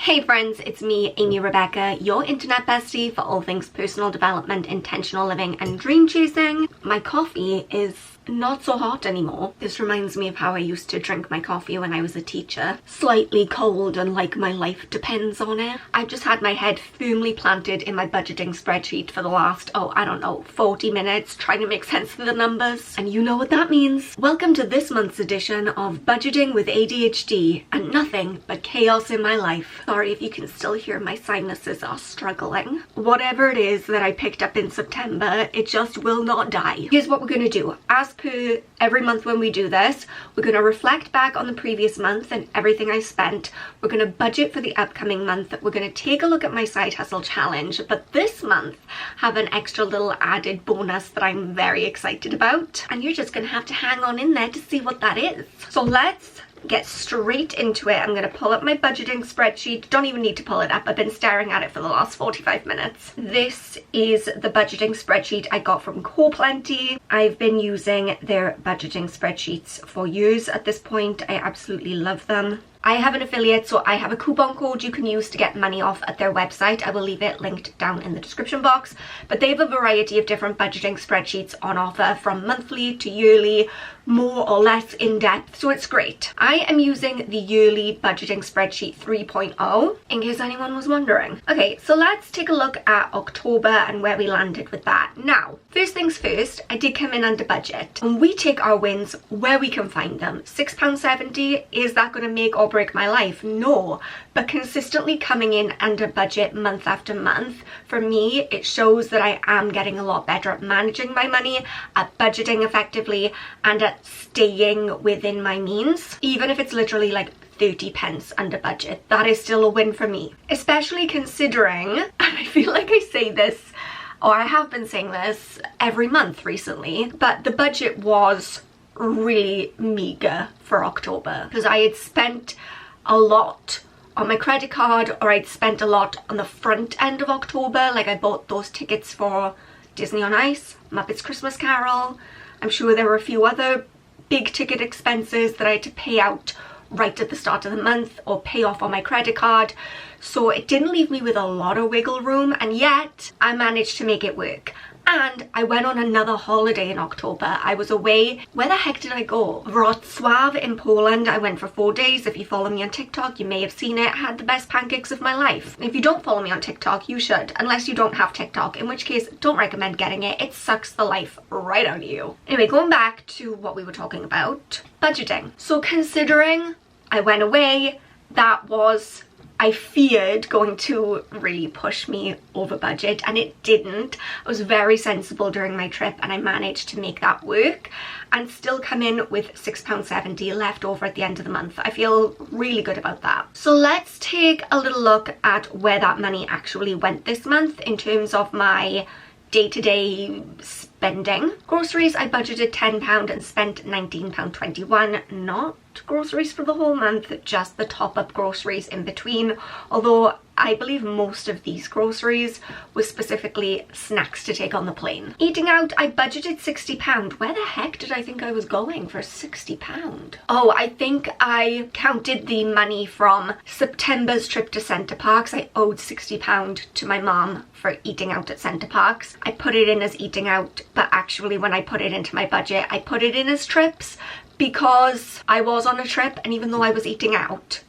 Hey friends, it's me, Amy Rebecca, your internet bestie for all things personal development, intentional living and dream chasing. My coffee is not so hot anymore. This reminds me of how I used to drink my coffee when I was a teacher. Slightly cold and like my life depends on it. I've just had my head firmly planted in my budgeting spreadsheet for the last, 40 minutes trying to make sense of the numbers. And you know what that means. Welcome to this month's edition of Budgeting with ADHD and nothing but chaos in my life. Sorry if you can still hear my sinuses are struggling. Whatever it is that I picked up in September, it just will not die. Here's what we're gonna do. As per every month when we do this, we're going to reflect back on the previous month and everything I spent. We're going to budget for the upcoming month. We're going to take a look at my side hustle challenge, but this month have an extra little added bonus that I'm very excited about, and you're just going to have to hang on in there to see what that is. So let's get straight into it. I'm going to pull up my budgeting spreadsheet. Don't even need to pull it up. I've been staring at it for the last 45 minutes. This is the budgeting spreadsheet I got from CoPlenty. I've been using their budgeting spreadsheets for years at this point. I absolutely love them. I have an affiliate, so I have a coupon code you can use to get money off at their website. I will leave it linked down in the description box. But they have a variety of different budgeting spreadsheets on offer, from monthly to yearly, more or less in-depth, so it's great. I am using the yearly budgeting spreadsheet 3.0, in case anyone was wondering. Okay, so let's take a look at October and where we landed with that. Now, first things first, I did come in under budget. And we take our wins where we can find them. £6.70, is that going to make or break my life? No, but consistently coming in under budget month after month, for me, it shows that I am getting a lot better at managing my money, at budgeting effectively, and at staying within my means. Even if it's literally like 30 pence under budget, that is still a win for me. Especially considering, and I feel like I say this, or I have been saying this every month recently, but the budget was really meager for October because I had spent a lot on my credit card, or I'd spent a lot on the front end of October. Like, I bought those tickets for Disney on Ice, Muppets Christmas Carol. I'm sure there were a few other big ticket expenses that I had to pay out right at the start of the month or pay off on my credit card. So it didn't leave me with a lot of wiggle room, and yet I managed to make it work. And I went on another holiday in October. I was away. Where the heck did I go? Wrocław in Poland. I went for 4 days. If you follow me on TikTok, you may have seen it. I had the best pancakes of my life. If you don't follow me on TikTok, you should, unless you don't have TikTok, in which case, don't recommend getting it. It sucks the life right out of you. Anyway, going back to what we were talking about, budgeting. So considering I went away, that was, I feared, going to really push me over budget, and it didn't. I was very sensible during my trip and I managed to make that work and still come in with £6.70 left over at the end of the month. I feel really good about that. So let's take a little look at where that money actually went this month in terms of my day-to-day spending. Groceries, I budgeted £10 and spent £19.21. Not groceries for the whole month, just the top-up groceries in between, although I believe most of these groceries were specifically snacks to take on the plane. Eating out, I budgeted £60. Where the heck did I think I was going for £60? Oh, I think I counted the money from September's trip to Center Parcs. I owed £60 to my mom for eating out at Center Parcs. I put it in as eating out, but actually when I put it into my budget, I put it in as trips, because I was on a trip, and even though I was eating out,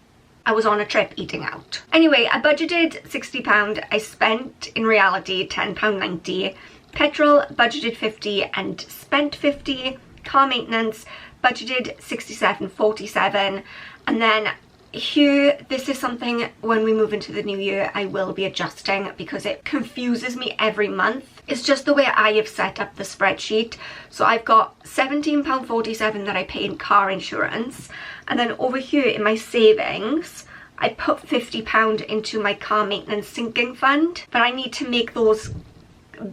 I was on a trip eating out. Anyway, I budgeted £60. I spent, in reality, £10.90. Petrol, budgeted £50 and spent £50. Car maintenance, budgeted £67.47. And then here, this is something when we move into the new year I will be adjusting because it confuses me every month. It's just the way I have set up the spreadsheet. So I've got £17.47 that I pay in car insurance, and then over here in my savings I put £50 into my car maintenance sinking fund, but I need to make those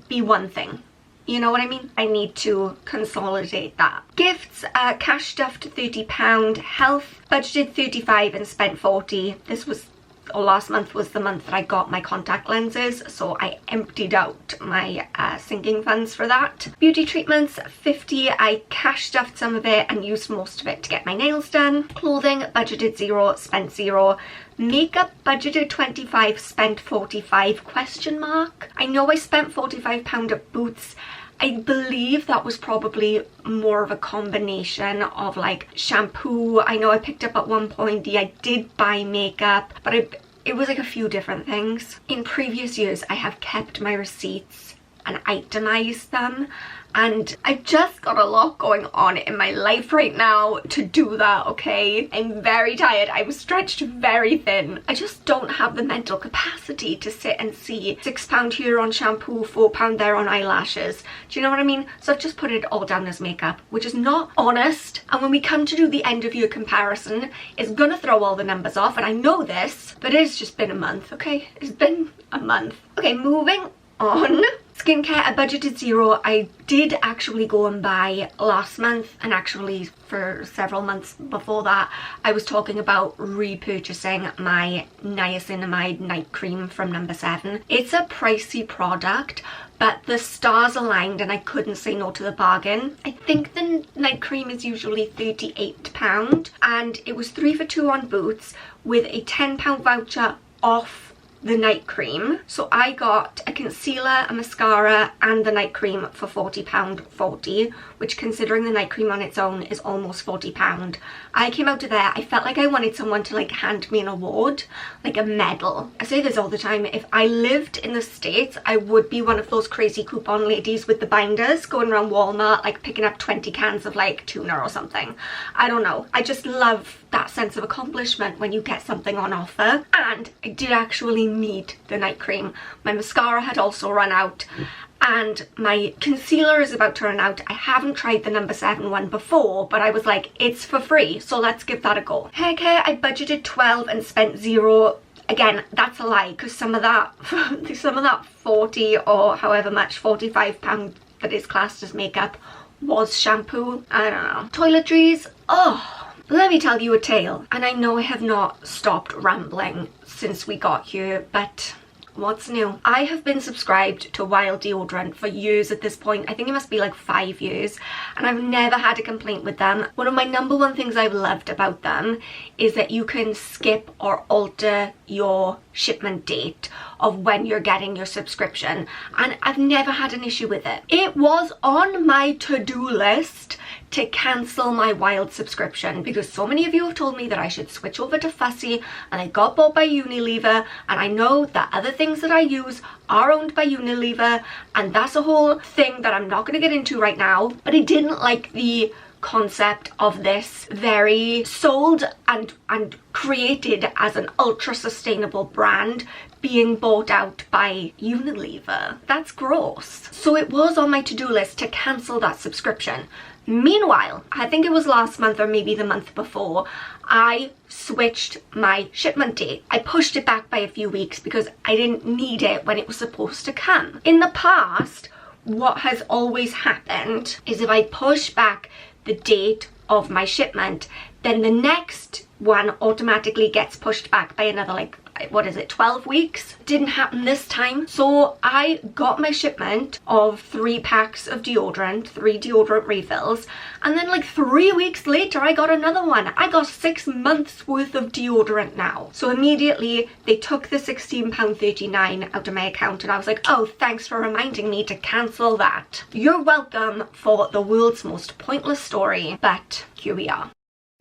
be one thing. You know what I mean? I need to consolidate that. Gifts, cash stuffed £30. Health, budgeted £35 and spent £40. This was or last month was the month that I got my contact lenses, so I emptied out my sinking funds for that. Beauty treatments, 50. I cash stuffed some of it and used most of it to get my nails done. Clothing, budgeted 0, spent 0. Makeup, budgeted 25, spent 45 question mark. I know I spent £45 at Boots. I believe that was probably more of a combination of like shampoo. I know I picked up at one point, I did buy makeup, but it was like a few different things. In previous years, I have kept my receipts and itemized them, and I've just got a lot going on in my life right now to do that, okay? I'm very tired. I was stretched very thin. I just don't have the mental capacity to sit and see £6 here on shampoo, £4 there on eyelashes. Do you know what I mean? So I've just put it all down as makeup, which is not honest. And when we come to do the end of year comparison, it's gonna throw all the numbers off, and I know this, but it's just been a month, okay? It's been a month. Okay, moving on. Skincare, I budgeted 0. I did actually go and buy last month, and actually for several months before that, I was talking about repurchasing my niacinamide night cream from number 7. It's a pricey product, but the stars aligned and I couldn't say no to the bargain. I think the night cream is usually £38, and it was 3 for 2 on Boots with a £10 voucher off the night cream. So I got a concealer, a mascara and the night cream for £40.40, which, considering the night cream on its own, is almost £40. I came out of there, I felt like I wanted someone to like hand me an award, like a medal. I say this all the time, if I lived in the States, I would be one of those crazy coupon ladies with the binders going around Walmart like picking up 20 cans of like tuna or something. I don't know, I just love that sense of accomplishment when you get something on offer. And I did actually need the night cream. My mascara had also run out, and my concealer is about to run out. I haven't tried the number 7 one before, but I was like, it's for free, so let's give that a go. Hair care, I budgeted 12 and spent 0. Again, that's a lie, because some of that 40 or however much, £45 that is classed as makeup was shampoo. I don't know. Toiletries, oh, let me tell you a tale. And I know I have not stopped rambling since we got here, but what's new? I have been subscribed to Wild deodorant for years at this point. I think it must be like 5 years, and I've never had a complaint with them. One of my number one things I've loved about them is that you can skip or alter your shipment date of when you're getting your subscription, and I've never had an issue with it. It was on my to-do list to cancel my Wild subscription because so many of you have told me that I should switch over to Fussy, and I got bought by Unilever, and I know that other things that I use are owned by Unilever, and that's a whole thing that I'm not going to get into right now. But I didn't like the concept of this very sold and created as an ultra sustainable brand being bought out by Unilever. That's gross. So it was on my to-do list to cancel that subscription. Meanwhile, I think it was last month or maybe the month before, I switched my shipment date. I pushed it back by a few weeks because I didn't need it when it was supposed to come. In the past, what has always happened is if I push back the date of my shipment, then the next one automatically gets pushed back by another, like, what is it, 12 weeks? Didn't happen this time. So I got my shipment of 3 packs of deodorant, 3 deodorant refills, and then like 3 weeks later I got another one. I got 6 months worth of deodorant now. So immediately they took the £16.39 out of my account, and I was like, oh, thanks for reminding me to cancel that. You're welcome for the world's most pointless story, but here we are.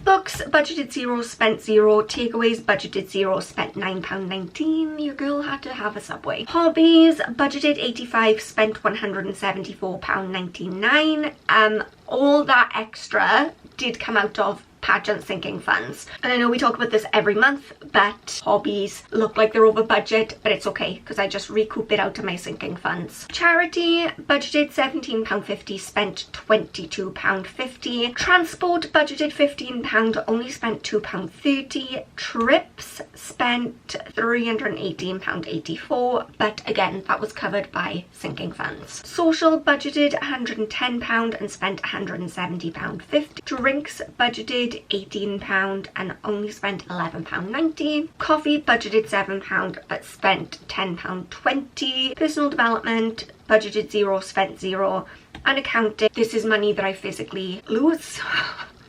Books, budgeted 0, spent 0. Takeaways, budgeted 0, spent £9.19. Your girl had to have a Subway. Hobbies, budgeted 85, spent £174.99. All that extra did come out of pageant sinking funds. And I know we talk about this every month, but hobbies look like they're over budget, but it's okay because I just recoup it out of my sinking funds. Charity, budgeted £17.50, spent £22.50. Transport, budgeted £15, only spent £2.30. Trips, spent £318.84, but again, that was covered by sinking funds. Social, budgeted £110 and spent £170.50. Drinks, budgeted budgeted £18 and only spent £11.90. Coffee, budgeted £7 but spent £10.20. Personal development, budgeted 0, spent 0. And accounting, this is money that I physically lose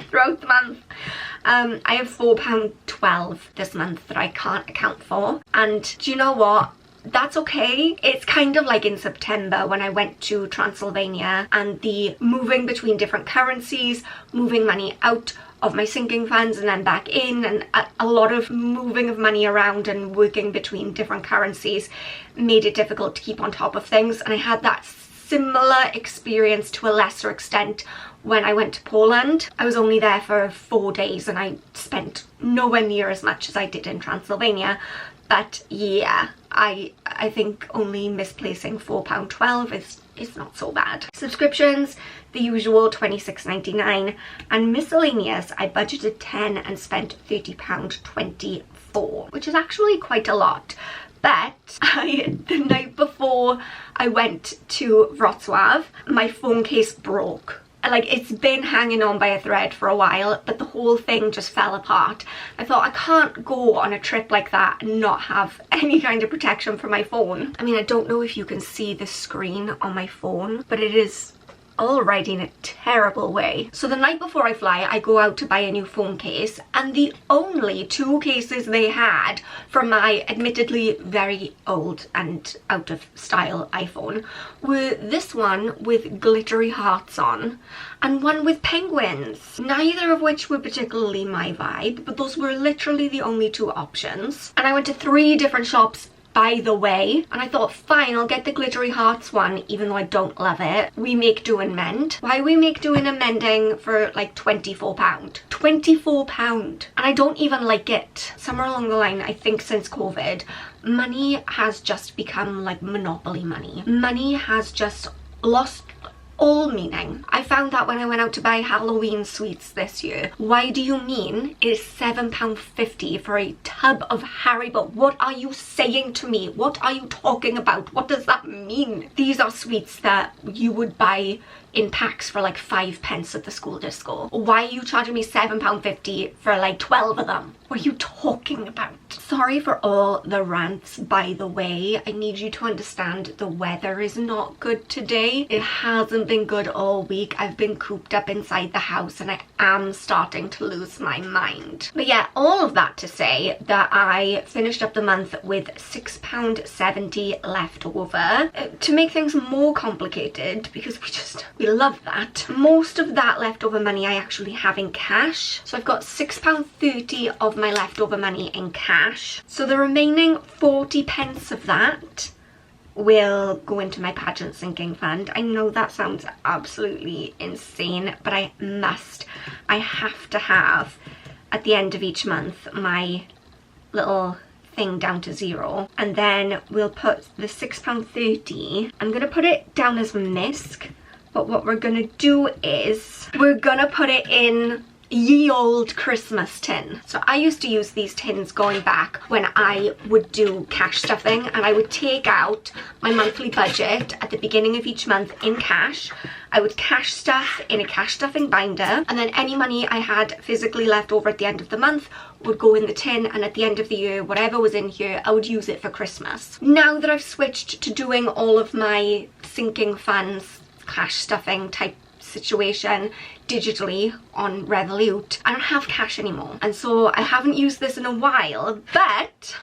throughout the month. I have £4.12 this month that I can't account for. And do you know what? That's okay. It's kind of like in September when I went to Transylvania and the moving between different currencies, moving money out of my sinking funds and then back in, and a lot of moving of money around and working between different currencies made it difficult to keep on top of things. And I had that similar experience to a lesser extent when I went to Poland. I was only there for 4 days and I spent nowhere near as much as I did in Transylvania. But yeah, I think only misplacing £4.12 is not so bad. Subscriptions, the usual £26.99, and miscellaneous, I budgeted 10 and spent £30.24, which is actually quite a lot. But the night before I went to Wrocław, my phone case broke. Like, it's been hanging on by a thread for a while, but the whole thing just fell apart. I thought, I can't go on a trip like that and not have any kind of protection for my phone. I mean, I don't know if you can see the screen on my phone, but it is already in a terrible way. So the night before I fly, I go out to buy a new phone case, and the only 2 cases they had for my admittedly very old and out of style iPhone were this one with glittery hearts on and one with penguins, neither of which were particularly my vibe, but those were literally the only 2 options. And I went to 3 different shops, by the way, and I thought, fine, I'll get the glittery hearts one, even though I don't love it. We make do and mend. Why we make do and mending for like £24? £24, and I don't even like it. Somewhere along the line, I think since COVID, money has just become like monopoly money. Money has just lost all meaning. I found that when I went out to buy Halloween sweets this year. Why do you mean it is £7.50 for a tub of Haribo? What are you saying to me? What are you talking about? What does that mean? These are sweets that you would buy in packs for like 5 pence at the school disco. Why are you charging me £7.50 for like 12 of them? What are you talking about? Sorry for all the rants, by the way. I need you to understand the weather is not good today. It hasn't been good all week. I've been cooped up inside the house and I am starting to lose my mind. But yeah, all of that to say that I finished up the month with £6.70 left over. To make things more complicated, because we love that, most of that leftover money I actually have in cash. So I've got £6.30 of my leftover money in cash. So the remaining 40 pence of that will go into my pageant sinking fund. I know that sounds absolutely insane, but I have to have at the end of each month my little thing down to 0, and then we'll put the £6.30. I'm gonna put it down as MISC, but what we're gonna do is we're gonna put it in ye old Christmas tin. So I used to use these tins going back when I would do cash stuffing, and I would take out my monthly budget at the beginning of each month in cash. I would cash stuff in a cash stuffing binder, and then any money I had physically left over at the end of the month would go in the tin, and at the end of the year, whatever was in here, I would use it for Christmas. Now that I've switched to doing all of my sinking funds, cash stuffing type situation digitally on Revolut, I don't have cash anymore, and so I haven't used this in a while, but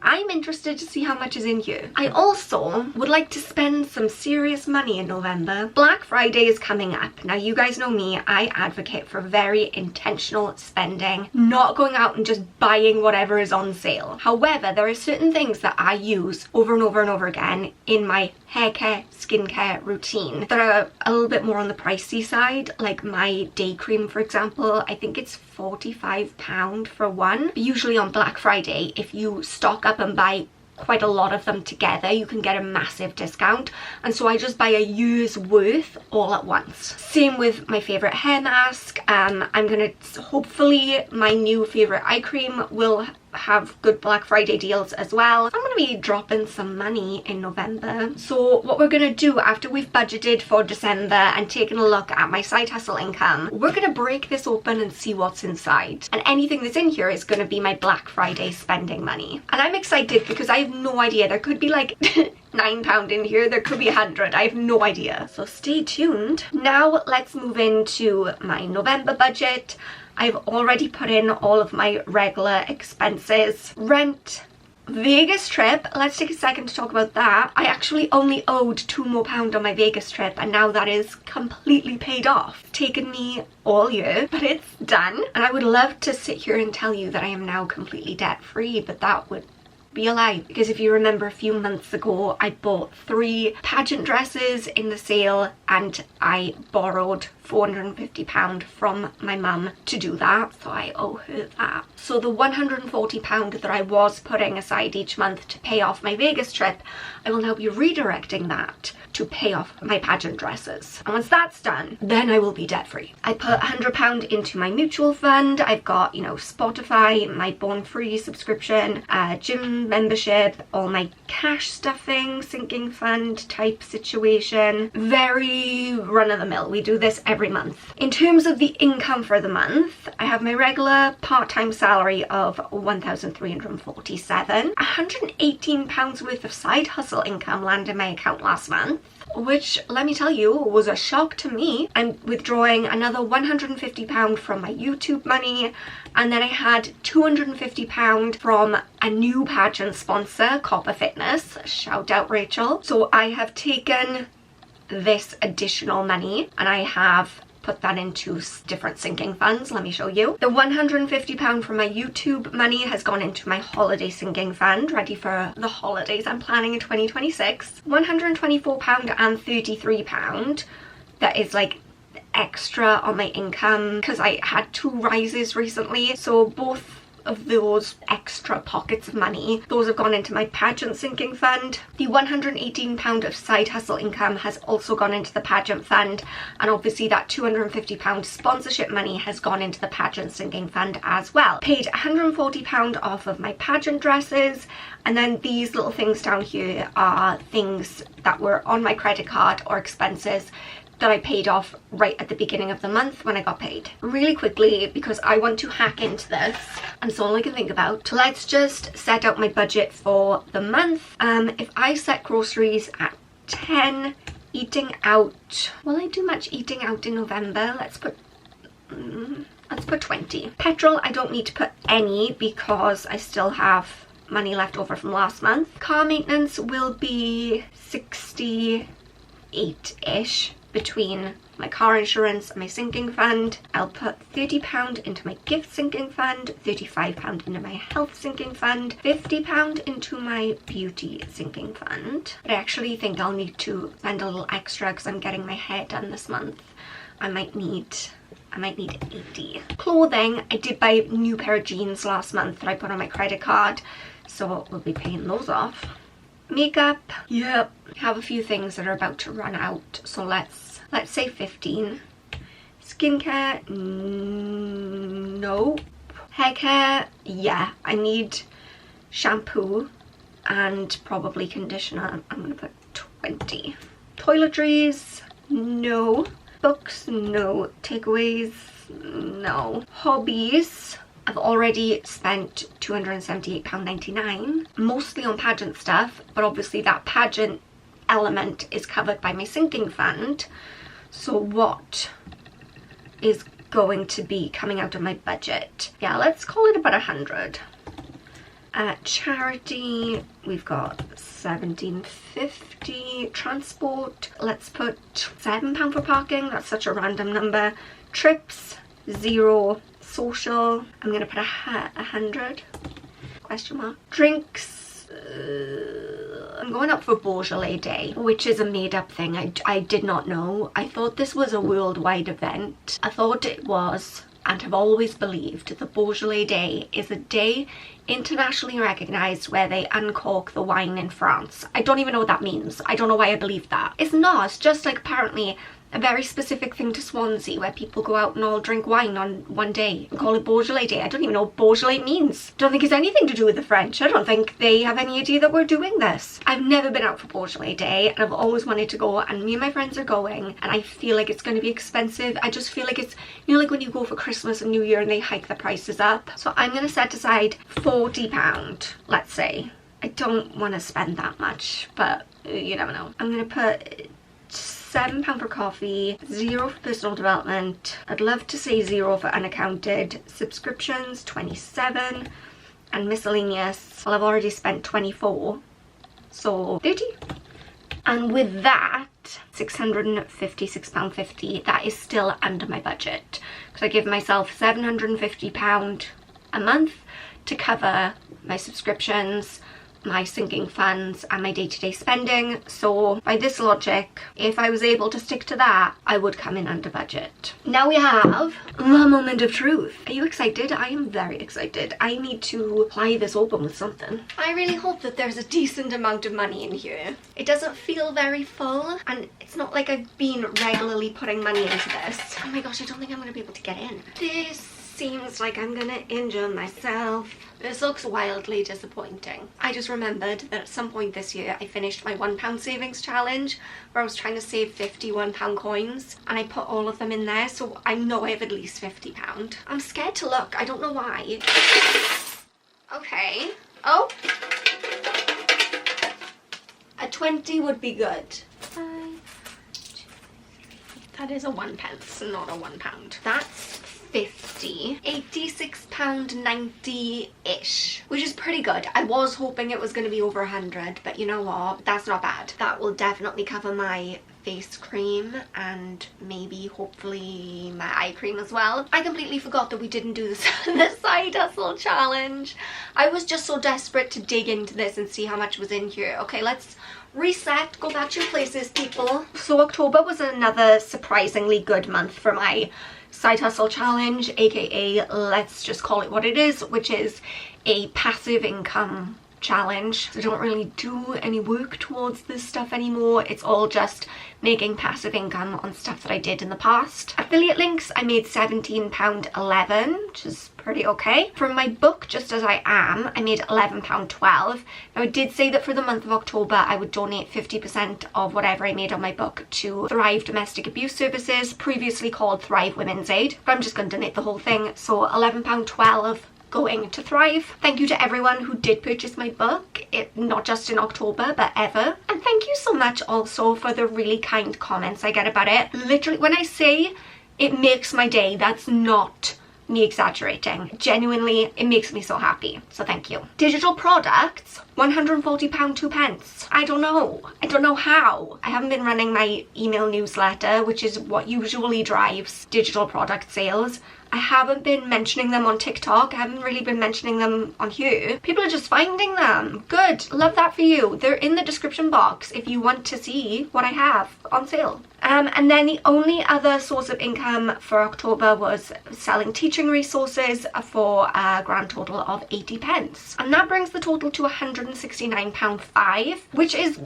I'm interested to see how much is in here. I also would like to spend some serious money in November. Black Friday is coming up. Now, you guys know me, I advocate for very intentional spending, not going out and just buying whatever is on sale. However, there are certain things that I use over and over and over again in my hair care, skincare routine that are a little bit more on the pricey side, like my day cream, for example. I think it's £45 for one. Usually on Black Friday, if you stock up and buy quite a lot of them together, you can get a massive discount, and so I just buy a year's worth all at once. Same with my favorite hair mask. I'm gonna, hopefully my new favorite eye cream will have good Black Friday deals as well. I'm going to be dropping some money in November. So what we're going to do after we've budgeted for December and taken a look at my side hustle income, we're going to break this open and see what's inside. And anything that's in here is going to be my Black Friday spending money. And I'm excited because I have no idea. There could be like £9 in here, there could be 100, I have no idea. So stay tuned. Now let's move into my November budget. I've already put in all of my regular expenses. Rent, Vegas trip, let's take a second to talk about that. I actually only owed £2 more on my Vegas trip, and now that is completely paid off. It's taken me all year, but it's done. And I would love to sit here and tell you that I am now completely debt free, but that would be a lie, because if you remember a few months ago I bought 3 pageant dresses in the sale and I borrowed £450 from my mum to do that, so I owe her that. So the £140 that I was putting aside each month to pay off my Vegas trip, I will now be redirecting that to pay off my pageant dresses. And once that's done, then I will be debt free. I put £100 into my mutual fund. I've got, you know, Spotify, my Born Free subscription, gym membership, all my cash stuffing, sinking fund type situation. Very run of the mill. We do this every month. In terms of the income for the month, I have my regular part-time salary of £1,347. £118 worth of side hustle income landed in my account last month, which, let me tell you, was a shock to me. I'm withdrawing another £150 from my YouTube money, and then I had £250 from a new pageant sponsor, Copper Fitness. Shout out Rachel. So I have taken this additional money and I have put that into different sinking funds. Let me show you. The £150 from my YouTube money has gone into my holiday sinking fund, ready for the holidays I'm planning in 2026. £124 and £33, that is like extra on my income because I had 2 rises recently, so both of those extra pockets of money, those have gone into my pageant sinking fund. The £118 of side hustle income has also gone into the pageant fund, and obviously that £250 sponsorship money has gone into the pageant sinking fund as well. Paid £140 off of my pageant dresses, and then these little things down here are things that were on my credit card or expenses that I paid off right at the beginning of the month when I got paid. Really quickly, because I want to hack into this and it's all I can think about, let's just set out my budget for the month. If I set groceries at 10, eating out, will I do much eating out in November? Let's put 20. Petrol, I don't need to put any because I still have money left over from last month. Car maintenance will be 68-ish between my car insurance and my sinking fund. I'll put £30 into my gift sinking fund, £35 into my health sinking fund, £50 into my beauty sinking fund. But I actually think I'll need to spend a little extra because I'm getting my hair done this month. I might need 80. Clothing, I did buy a new pair of jeans last month that I put on my credit card, so we'll be paying those off. Makeup, yep, have a few things that are about to run out, so let's say 15. Skincare, no. Hair care, yeah, I need shampoo and probably conditioner. I'm gonna put 20. Toiletries, no. Books, no. Takeaways, no. Hobbies, I've already spent £278.99, mostly on pageant stuff, but obviously that pageant element is covered by my sinking fund. So what is going to be coming out of my budget? Yeah, let's call it about 100. Charity, we've got £17.50. Transport, let's put £7 for parking. That's such a random number. Trips, 0. Social, I'm gonna put 100 question mark. Drinks, I'm going up for Beaujolais Day, which is a made-up thing. I did not know. I thought this was a worldwide event. I thought it was, and have always believed that Beaujolais Day is a day internationally recognized where they uncork the wine in France. I don't even know what that means. I don't know why I believe that. It's not. It's just like apparently a very specific thing to Swansea where people go out and all drink wine on one day and call it Beaujolais Day. I don't even know what Beaujolais means. Don't think it's anything to do with the French. I don't think they have any idea that we're doing this. I've never been out for Beaujolais Day and I've always wanted to go, and me and my friends are going, and I feel like it's going to be expensive. I just feel like it's, you know, like when you go for Christmas and New Year and they hike the prices up. So I'm going to set aside £40, let's say. I don't want to spend that much, but you never know. I'm going to put £7 for coffee, £0 for personal development. I'd love to say £0 for unaccounted. Subscriptions, 27, and miscellaneous. Well, I've already spent 24, so 30. And with that, £656.50, that is still under my budget, because I give myself £750 a month to cover my subscriptions, my sinking funds, and my day-to-day spending. So by this logic, if I was able to stick to that, I would come in under budget. Now we have the moment of truth. Are you excited? I am very excited. I need to ply this open with something. I really hope that there's a decent amount of money in here. It doesn't feel very full, and it's not like I've been regularly putting money into this. Oh my gosh, I don't think I'm gonna be able to get in. This seems like I'm gonna injure myself. This looks wildly disappointing. I just remembered that at some point this year I finished my £1 savings challenge where I was trying to save 50 £1 coins, and I put all of them in there, so I know I have at least £50. I'm scared to look, I don't know why. Okay. Oh! A 20 would be good. That is a £1, not a £1. That's 50, £86.90-ish, which is pretty good. I was hoping it was going to be over 100, but you know what? That's not bad. That will definitely cover my face cream and maybe hopefully my eye cream as well. I completely forgot that we didn't do this the side hustle challenge. I was just so desperate to dig into this and see how much was in here. Okay, let's reset, go back to your places, people. So October was another surprisingly good month for my side hustle challenge, aka let's just call it what it is, which is a passive income challenge. So I don't really do any work towards this stuff anymore. It's all just making passive income on stuff that I did in the past. Affiliate links, I made £17.11, which is pretty okay. From my book, Just As I Am, I made £11.12. Now I did say that for the month of October I would donate 50% of whatever I made on my book to Thrive Domestic Abuse Services, previously called Thrive Women's Aid, but I'm just going to donate the whole thing, so £11.12 going to Thrive. Thank you to everyone who did purchase my book, not just in October but ever, and thank you so much also for the really kind comments I get about it. Literally, when I say it makes my day, that's not me exaggerating. Genuinely, it makes me so happy, so thank you. Digital products, £140 2p. I don't know how. I haven't been running my email newsletter, which is what usually drives digital product sales. I haven't been mentioning them on TikTok. I haven't really been mentioning them on here. People are just finding them. Good. Love that for you. They're in the description box if you want to see what I have on sale. And then the only other source of income for October was selling teaching resources for a grand total of 80p. And that brings the total to £169.5, which is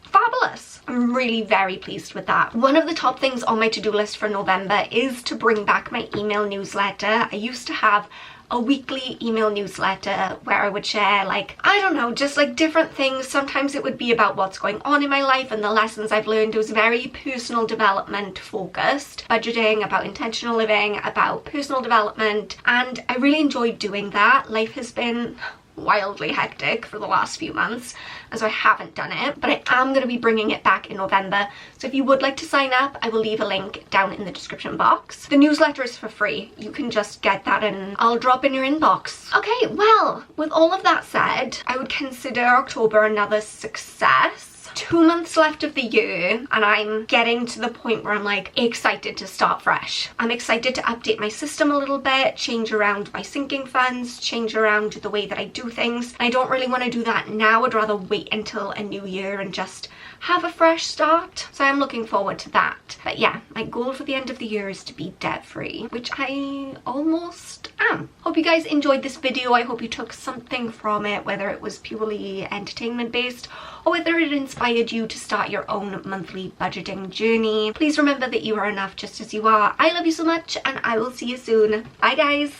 fabulous. I'm really very pleased with that. One of the top things on my to-do list for November is to bring back my email newsletter. I used to have a weekly email newsletter where I would share, like, I don't know, just like different things. Sometimes it would be about what's going on in my life and the lessons I've learned. It was very personal development focused, budgeting, about intentional living, about personal development, and I really enjoyed doing that. Life has been wildly hectic for the last few months, and so I haven't done it, but I am going to be bringing it back in November. So if you would like to sign up, I will leave a link down in the description box. The newsletter is for free. You can just get that and I'll drop in your inbox. Okay, well, with all of that said, I would consider October another success. 2 months left of the year and I'm getting to the point where I'm like excited to start fresh. I'm excited to update my system a little bit, change around my sinking funds, change around the way that I do things. I don't really want to do that now. I'd rather wait until a new year and just have a fresh start. So I'm looking forward to that. But yeah, my goal for the end of the year is to be debt free, which I almost am. Hope you guys enjoyed this video. I hope you took something from it, whether it was purely entertainment based or whether it inspired you to start your own monthly budgeting journey. Please remember that you are enough just as you are. I love you so much and I will see you soon. Bye guys.